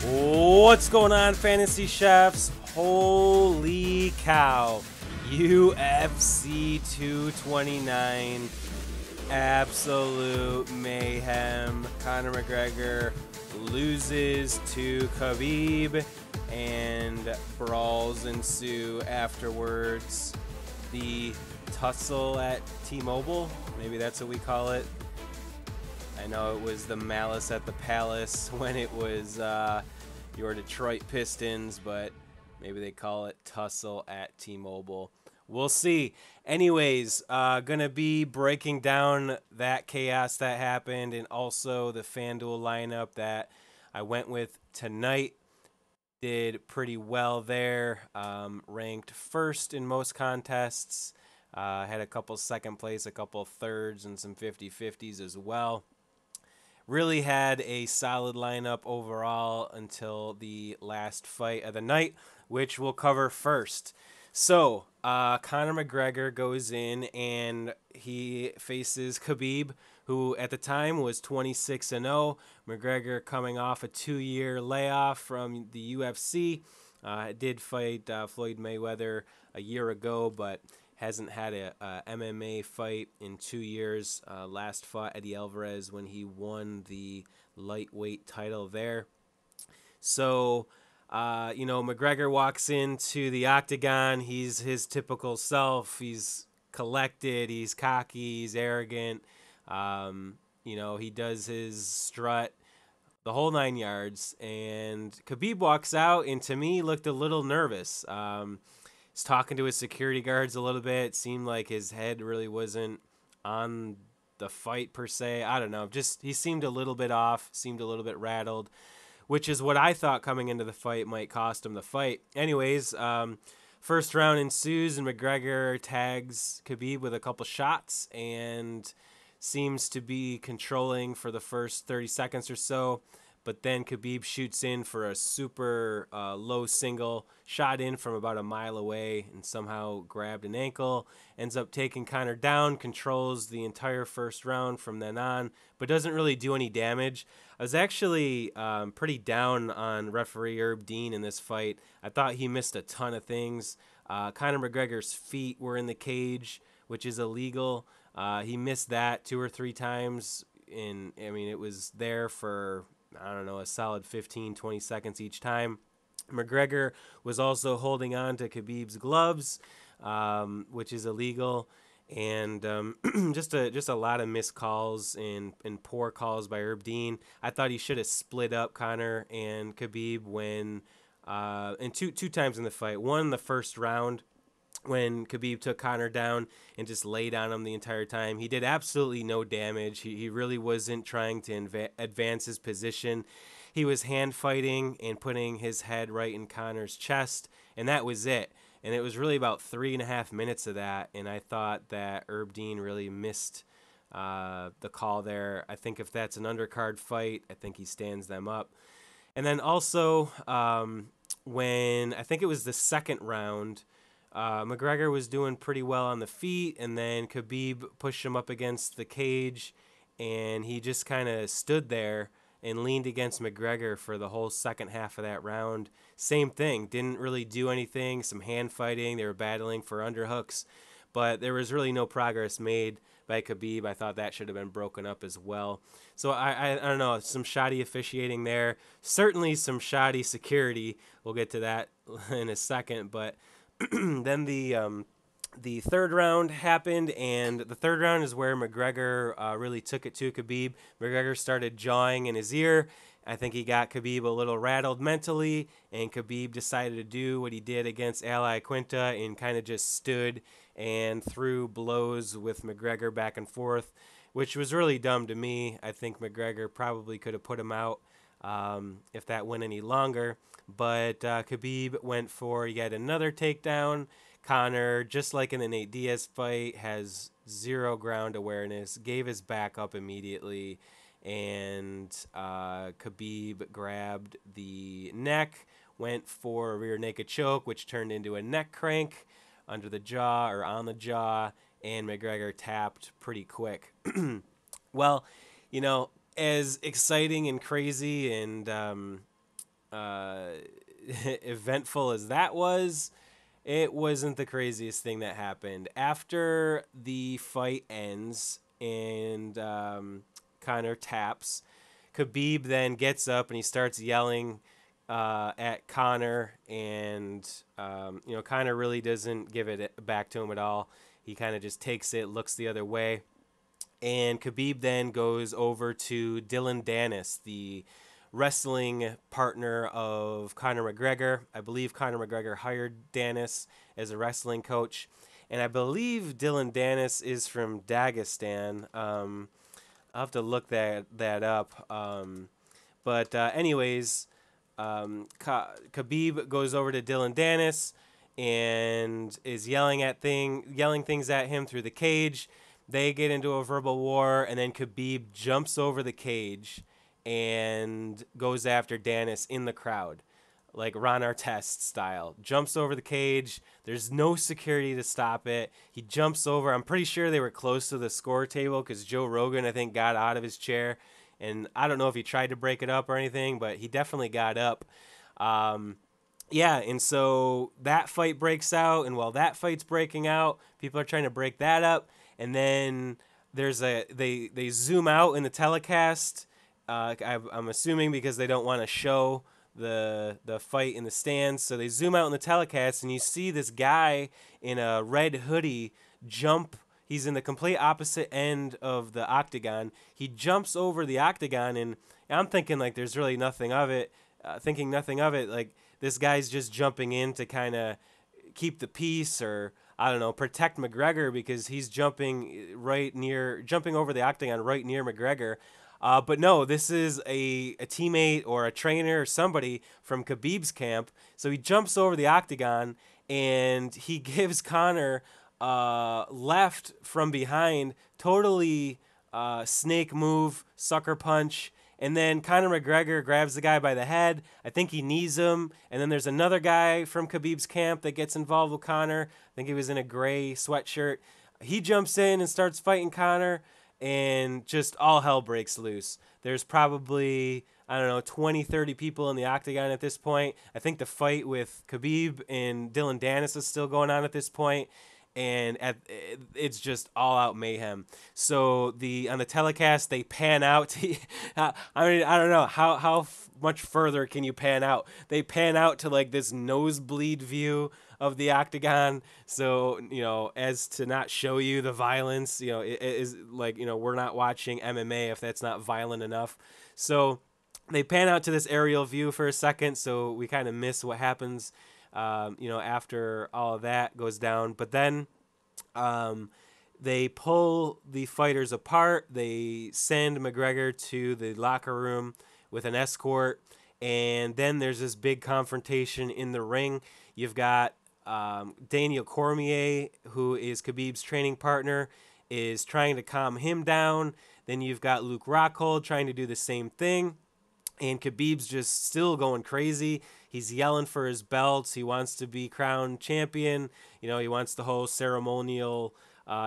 What's going on, Fantasy Chefs? Holy cow. UFC 229. Absolute mayhem. Conor McGregor loses to Khabib, and brawls ensue afterwards. The tussle at T-Mobile, maybe that's what we call it. I know it was the malice at the palace when it was your Detroit Pistons, but maybe they call it tussle at T-Mobile. We'll see. Anyways, gonna be breaking down that chaos that happened and also the FanDuel lineup that I went with tonight. Did pretty well there. Ranked first in most contests. Had a couple second place, a couple thirds, and some 50-50s as well. Really had a solid lineup overall until the last fight of the night, which we'll cover first. So, Conor McGregor goes in and he faces Khabib, who at the time was 26-0. McGregor coming off a 2-year layoff from the UFC. Did fight Floyd Mayweather a year ago, but hasn't had a MMA fight in 2 years. Last fought Eddie Alvarez when he won the lightweight title there. So, McGregor walks into the octagon. He's his typical self. He's collected. He's cocky. He's arrogant. He does his strut, the whole 9 yards. And Khabib walks out, and to me, looked a little nervous. He's talking to his security guards a little bit. It seemed like his head really wasn't on the fight per se. I don't know. Just he seemed a little bit off, seemed a little bit rattled, which is what I thought coming into the fight might cost him the fight. Anyways, first round ensues, and McGregor tags Khabib with a couple shots and seems to be controlling for the first 30 seconds or so. But then Khabib shoots in for a super low single, shot in from about a mile away and somehow grabbed an ankle. Ends up taking Conor down, controls the entire first round from then on, but doesn't really do any damage. I was actually pretty down on referee Herb Dean in this fight. I thought he missed a ton of things. Conor McGregor's feet were in the cage, which is illegal. He missed that 2 or 3 times. It was there for, I don't know, a solid 15, 20 seconds each time. McGregor was also holding on to Khabib's gloves, which is illegal. And just a lot of missed calls and poor calls by Herb Dean. I thought he should have split up Conor and Khabib when and two times in the fight. One in the first round when Khabib took Conor down and just laid on him the entire time. He did absolutely no damage. He really wasn't trying to advance his position. He was hand fighting and putting his head right in Conor's chest, and that was it. And it was really about 3.5 minutes of that, and I thought that Herb Dean really missed the call there. I think if that's an undercard fight, I think he stands them up. And then also, when I think it was the second round, McGregor was doing pretty well on the feet, and then Khabib pushed him up against the cage, and he just kind of stood there and leaned against McGregor for the whole second half of that round. Same thing, didn't really do anything, some hand fighting, they were battling for underhooks, but there was really no progress made by Khabib. I thought that should have been broken up as well. So I don't know, some shoddy officiating there, certainly some shoddy security. We'll get to that in a second, but then the third round happened, and the third round is where McGregor really took it to Khabib. McGregor started jawing in his ear. I think he got Khabib a little rattled mentally, and Khabib decided to do what he did against Ali Quinta and kind of just stood and threw blows with McGregor back and forth, which was really dumb to me. I think McGregor probably could have put him out if that went any longer. But Khabib went for yet another takedown. Conor, just like in the Nate Diaz fight, has zero ground awareness, gave his back up immediately, and Khabib grabbed the neck, went for a rear naked choke, which turned into a neck crank under the jaw or on the jaw, and McGregor tapped pretty quick. Well, as exciting and crazy and uh, eventful as that was, it wasn't the craziest thing that happened. After the fight ends and Connor taps, Khabib then gets up and he starts yelling at Connor, and Connor really doesn't give it back to him at all. He kind of just takes it, looks the other way, and Khabib then goes over to Dillon Dannis, the wrestling partner of Conor McGregor. I believe Conor McGregor hired Dannis as a wrestling coach. And I believe Dillon Dannis is from Dagestan. I'll have to look that up. Anyways, Khabib goes over to Dillon Dannis and is yelling things at him through the cage. They get into a verbal war, and then Khabib jumps over the cage and goes after Dannis in the crowd, like Ron Artest style. Jumps over the cage. There's no security to stop it. He jumps over. I'm pretty sure they were close to the score table because Joe Rogan, I think, got out of his chair. And I don't know if he tried to break it up or anything, but he definitely got up. Yeah, and so that fight breaks out, and while that fight's breaking out, people are trying to break that up, and then they zoom out in the telecast. I'm assuming because they don't want to show the fight in the stands, so they zoom out in the telecast, and you see this guy in a red hoodie jump. He's in the complete opposite end of the octagon. He jumps over the octagon, and I'm thinking like there's really nothing of it. Thinking nothing of it, like this guy's just jumping in to kind of keep the peace, or I don't know, protect McGregor because he's jumping over the octagon right near McGregor. But no, this is a teammate or a trainer or somebody from Khabib's camp. So he jumps over the octagon and he gives Connor left from behind, totally snake move, sucker punch. And then Conor McGregor grabs the guy by the head. I think he knees him. And then there's another guy from Khabib's camp that gets involved with Conor. I think he was in a gray sweatshirt. He jumps in and starts fighting Conor, and just all hell breaks loose. There's probably, I don't know, 20, 30 people in the octagon at this point. I think the fight with Khabib and Dillon Dannis is still going on at this point. And it's just all out mayhem. So on the telecast they pan out. I mean, I don't know how much further can you pan out. They pan out to like this nosebleed view of the octagon. So as to not show you the violence. It is like we're not watching MMA if that's not violent enough. So they pan out to this aerial view for a second, so we kind of miss what happens after all of that goes down. But then they pull the fighters apart. They send McGregor to the locker room with an escort. And then there's this big confrontation in the ring. You've got Daniel Cormier, who is Khabib's training partner, is trying to calm him down. Then you've got Luke Rockhold trying to do the same thing. And Khabib's just still going crazy. He's yelling for his belts. He wants to be crowned champion. He wants the whole ceremonial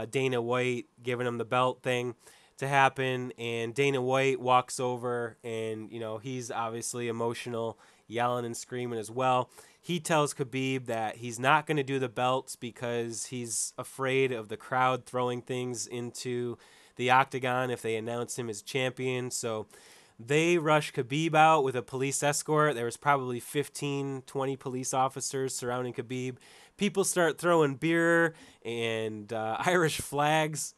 Dana White giving him the belt thing to happen. And Dana White walks over, and, he's obviously emotional, yelling and screaming as well. He tells Khabib that he's not going to do the belts because he's afraid of the crowd throwing things into the octagon if they announce him as champion. So they rush Khabib out with a police escort. There was probably 15, 20 police officers surrounding Khabib. People start throwing beer and Irish flags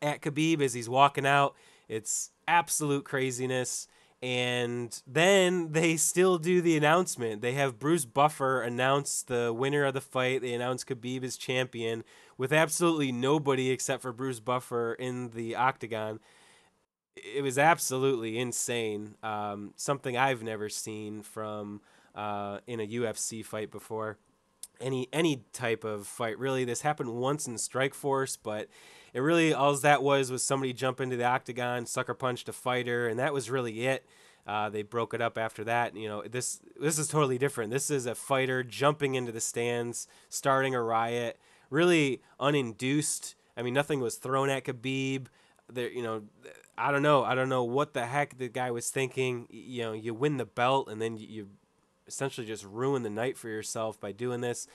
at Khabib as he's walking out. It's absolute craziness. And then they still do the announcement. They have Bruce Buffer announce the winner of the fight. They announce Khabib as champion with absolutely nobody except for Bruce Buffer in the octagon. It was absolutely insane. Something I've never seen from in a UFC fight before. Any type of fight, really. This happened once in Strikeforce, but it really all that was somebody jump into the octagon, sucker punched a fighter, and that was really it. They broke it up after that. This is totally different. This is a fighter jumping into the stands, starting a riot, really uninduced. I mean, nothing was thrown at Khabib. There, I don't know what the heck the guy was thinking. You win the belt, and then you essentially just ruin the night for yourself by doing this.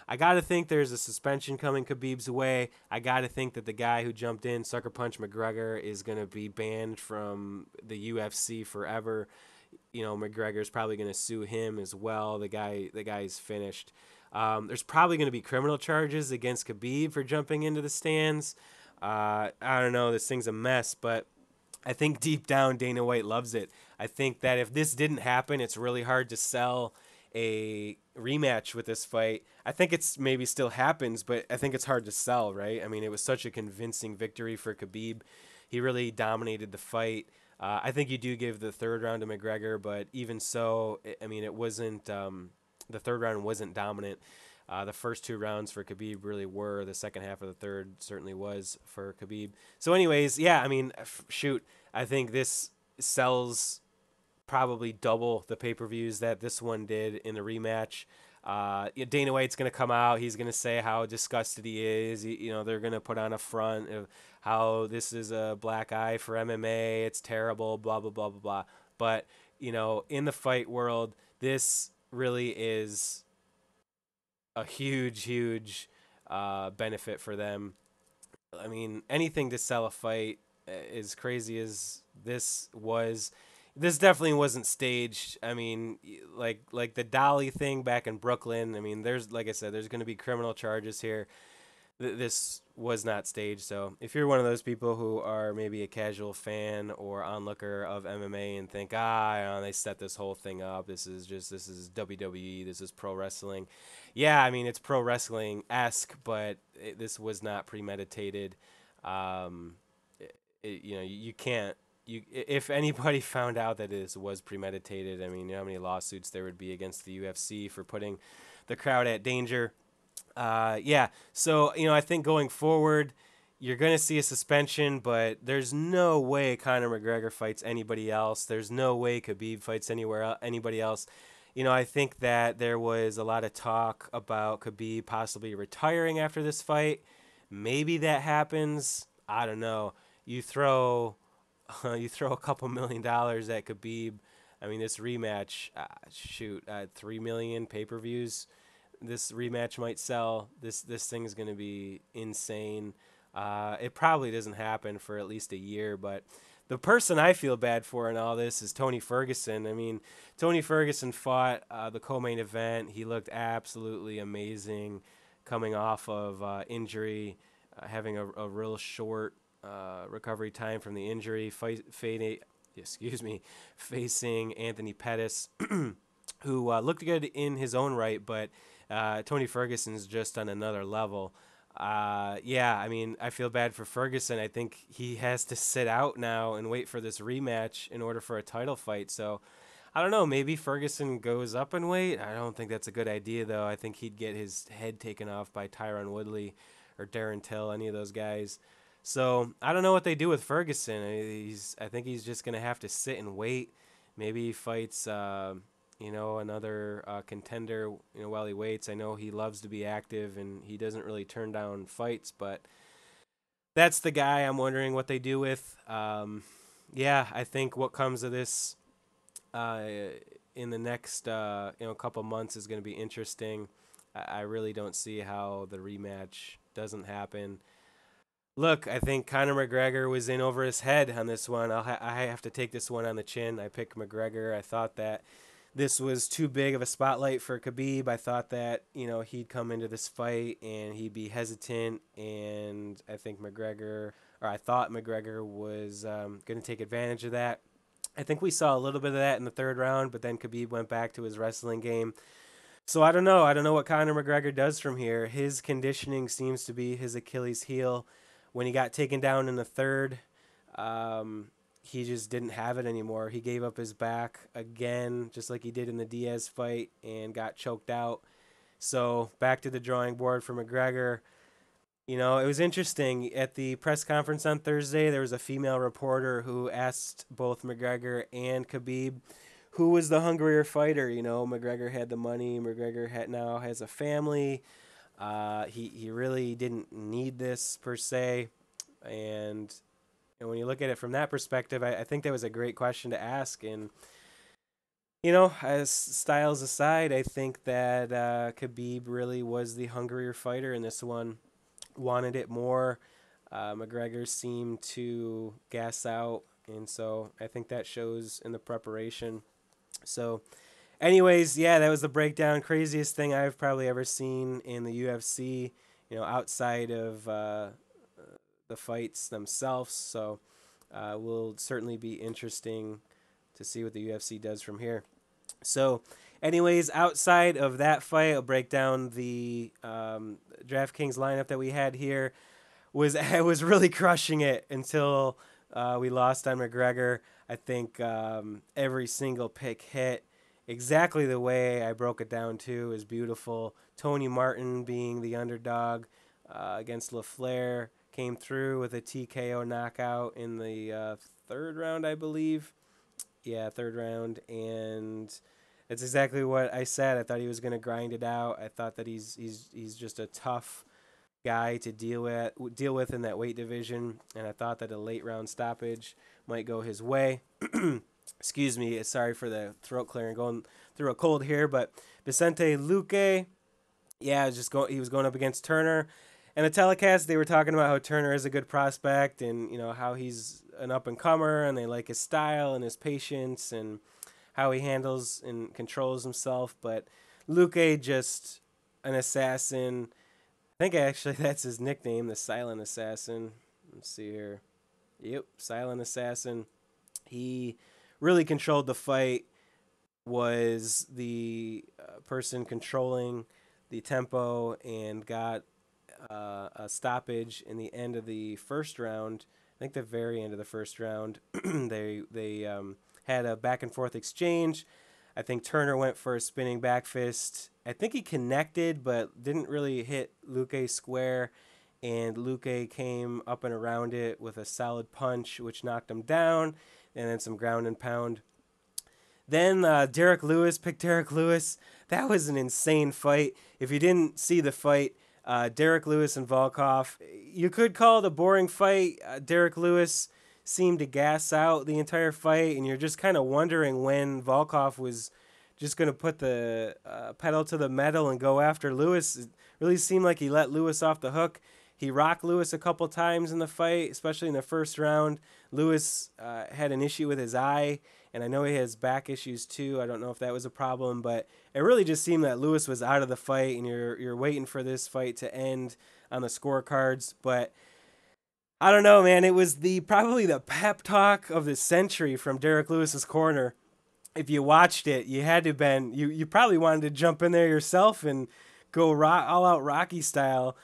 I got to think there's a suspension coming Khabib's way. I got to think that the guy who jumped in, Sucker Punch McGregor, is going to be banned from the UFC forever. McGregor's probably going to sue him as well. The guy's finished. There's probably going to be criminal charges against Khabib for jumping into the stands. I don't know. This thing's a mess, but I think deep down Dana White loves it. I think that if this didn't happen, it's really hard to sell a rematch with this fight. I think it's maybe still happens, but I think it's hard to sell, right? I mean, it was such a convincing victory for Khabib. He really dominated the fight. I think you do give the third round to McGregor, but even so, I mean, it wasn't the third round wasn't dominant. The first two rounds for Khabib really were. The second half of the third certainly was for Khabib. So, anyways, yeah, I mean, shoot, I think this sells probably double the pay-per-views that this one did in the rematch. Dana White's going to come out. He's going to say how disgusted he is. They're going to put on a front of how this is a black eye for MMA. It's terrible, blah, blah, blah, blah, blah. But, in the fight world, this really is a huge, huge benefit for them. I mean, anything to sell a fight, as crazy as this was. This definitely wasn't staged. I mean, like the Dolly thing back in Brooklyn. I mean, like I said, there's going to be criminal charges here. This was not staged. So if you're one of those people who are maybe a casual fan or onlooker of MMA and think, they set this whole thing up. This is WWE. This is pro wrestling. Yeah, I mean, it's pro wrestling-esque, but this was not premeditated. You can't. If anybody found out that this was premeditated, I mean, you know how many lawsuits there would be against the UFC for putting the crowd at danger. Yeah, so, I think going forward, you're going to see a suspension, but there's no way Conor McGregor fights anybody else. There's no way Khabib fights anybody else. I think that there was a lot of talk about Khabib possibly retiring after this fight. Maybe that happens. I don't know. You throw a couple $1 million at Khabib. I mean, this rematch, 3 million pay-per-views. This rematch might sell. This thing is going to be insane. It probably doesn't happen for at least a year, but the person I feel bad for in all this is Tony Ferguson. I mean, Tony Ferguson fought the co-main event. He looked absolutely amazing coming off of injury, having a real short recovery time from the injury, facing Anthony Pettis, who looked good in his own right, but Tony Ferguson's just on another level. Yeah, I mean, I feel bad for Ferguson. I think he has to sit out now and wait for this rematch in order for a title fight. So, I don't know, maybe Ferguson goes up in weight. I don't think that's a good idea, though. I think he'd get his head taken off by Tyron Woodley or Darren Till, any of those guys. So, I don't know what they do with Ferguson. I think he's just going to have to sit and wait. Maybe he fights another contender, while he waits. I know he loves to be active and he doesn't really turn down fights, but that's the guy I'm wondering what they do with. Yeah, I think what comes of this in the next couple months is going to be interesting. I really don't see how the rematch doesn't happen. Look, I think Conor McGregor was in over his head on this one. I have to take this one on the chin. I picked McGregor. I thought that this was too big of a spotlight for Khabib. I thought that, he'd come into this fight and he'd be hesitant. And I thought McGregor was going to take advantage of that. I think we saw a little bit of that in the third round, but then Khabib went back to his wrestling game. So I don't know. I don't know what Conor McGregor does from here. His conditioning seems to be his Achilles heel. When he got taken down in the third, he just didn't have it anymore. He gave up his back again, just like he did in the Diaz fight, and got choked out. So back to the drawing board for McGregor. It was interesting. At the press conference on Thursday, there was a female reporter who asked both McGregor and Khabib who was the hungrier fighter. McGregor had the money. McGregor now has a family. He really didn't need this per se. And when you look at it from that perspective, I think that was a great question to ask. And, as styles aside, I think that Khabib really was the hungrier fighter in this one. Wanted it more. McGregor seemed to gas out, and so I think that shows in the preparation. So, anyways, yeah, that was the breakdown. Craziest thing I've probably ever seen in the UFC. Outside of the fights themselves. So, will certainly be interesting to see what the UFC does from here. So, anyways, outside of that fight, I'll break down the DraftKings lineup that we had here. I was really crushing it until we lost on McGregor. I think every single pick hit exactly the way I broke it down to is beautiful. Tony Martin being the underdog against LaFleur came through with a TKO knockout in the third round, I believe. Yeah, third round, and it's exactly what I said. I thought he was going to grind it out. I thought that he's just a tough guy to deal with in that weight division, and I thought that a late round stoppage might go his way. Excuse me, sorry for the throat clearing, going through a cold here, but Vicente Luque, yeah, he was going up against Turner. And the telecast, they were talking about how Turner is a good prospect, and how he's an up and comer, and they like his style and his patience and how he handles and controls himself. But Luque, just an assassin. I think actually that's his nickname, the Silent Assassin. Let's see here. Yep, Silent Assassin. He really controlled the fight, was the person controlling the tempo, and got a stoppage in the end of the first round. I think the very end of the first round, they had a back and forth exchange. I think Turner went for a spinning back fist. I think he connected, but didn't really hit Luque square. And Luque came up and around it with a solid punch, which knocked him down, and then some ground and pound. Then Derek Lewis picked Derek Lewis. That was an insane fight. If you didn't see the fight, Derek Lewis and Volkov, you could call it a boring fight. Derek Lewis seemed to gas out the entire fight, and you're just kind of wondering when Volkov was just going to put the pedal to the metal and go after Lewis. It really seemed like he let Lewis off the hook. He rocked Lewis a couple times in the fight, especially in the first round. Lewis had an issue with his eye, and I know he has back issues too. I don't know if that was a problem, but it really just seemed that Lewis was out of the fight, and you're waiting for this fight to end on the scorecards. But I don't know, man. It was probably the pep talk of the century from Derek Lewis's corner. If you watched it, you had to been you probably wanted to jump in there yourself and go all out Rocky style.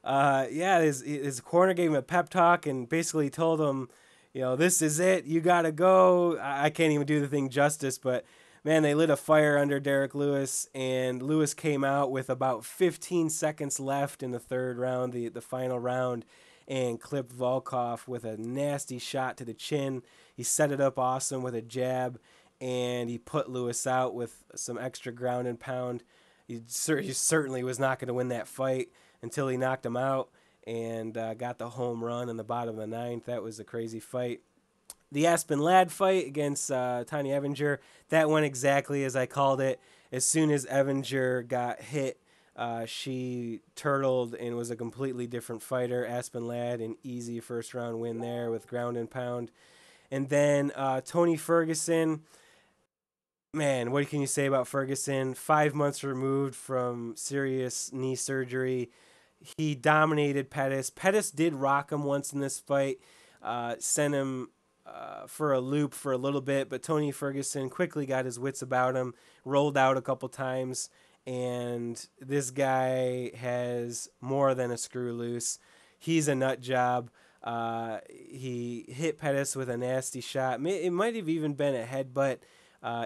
Yeah, his corner gave him a pep talk and basically told him, this is it. You gotta go. I can't even do the thing justice, but man, they lit a fire under Derek Lewis, and Lewis came out with about 15 seconds left in the third round, the final round, and clipped Volkov with a nasty shot to the chin. He set it up awesome with a jab, and he put Lewis out with some extra ground and pound. He certainly was not going to win that fight until he knocked him out and got the home run in the bottom of the ninth. That was a crazy fight. The Aspen Ladd fight against Tanya Evinger, that went exactly as I called it. As soon as Evinger got hit, she turtled and was a completely different fighter. Aspen Ladd, an easy first round win there with ground and pound. And then Tony Ferguson, man, what can you say about Ferguson? 5 months removed from serious knee surgery. He dominated Pettis. Pettis did rock him once in this fight, sent him for a loop for a little bit, but Tony Ferguson quickly got his wits about him, rolled out a couple times, and this guy has more than a screw loose. He's a nut job. He hit Pettis with a nasty shot. It might have even been a headbutt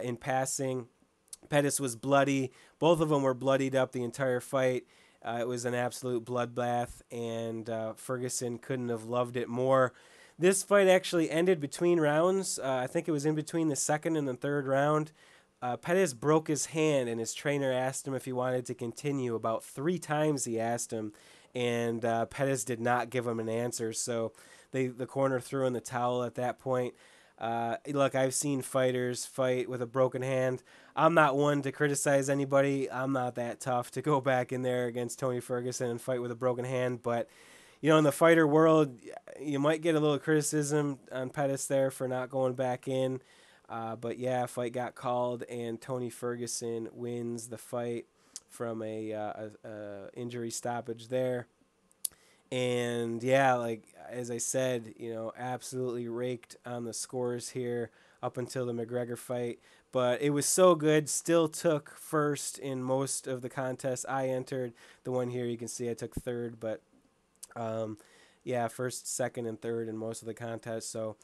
in passing. Pettis was bloody. Both of them were bloodied up the entire fight. It was an absolute bloodbath, and Ferguson couldn't have loved it more. This fight actually ended between rounds. I think it was in between the second and the third round. Pettis broke his hand, and his trainer asked him if he wanted to continue. About 3 times he asked him, and Pettis did not give him an answer. So the corner threw in the towel at that point. Look, I've seen fighters fight with a broken hand. I'm not one to criticize anybody. I'm not that tough to go back in there against Tony Ferguson and fight with a broken hand. But, in the fighter world, you might get a little criticism on Pettis there for not going back in. But yeah, fight got called, and Tony Ferguson wins the fight from a injury stoppage there. And yeah, like as I said, absolutely raked on the scores here up until the McGregor fight. But it was so good. Still took first in most of the contests I entered. The one here you can see I took third, but yeah, first, second, and third in most of the contests. So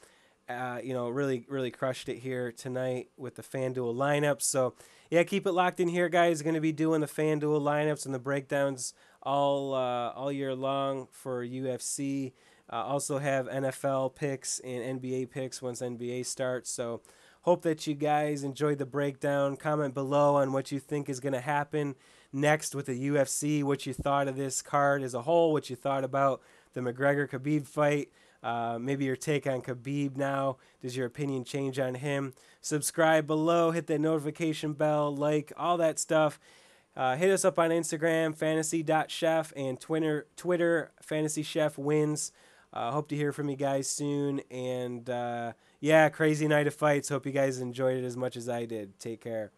really, really crushed it here tonight with the FanDuel lineups. So, yeah, keep it locked in here, guys. Going to be doing the FanDuel lineups and the breakdowns all year long for UFC. Also have NFL picks and NBA picks once NBA starts. So, hope that you guys enjoyed the breakdown. Comment below on what you think is going to happen next with the UFC, what you thought of this card as a whole, what you thought about the McGregor-Khabib fight. Maybe your take on Khabib now. Does your opinion change on him? Subscribe below. Hit that notification bell. Like, all that stuff. Hit us up on Instagram, fantasy.chef, and Twitter fantasychefwins. Hope to hear from you guys soon. And, yeah, crazy night of fights. Hope you guys enjoyed it as much as I did. Take care.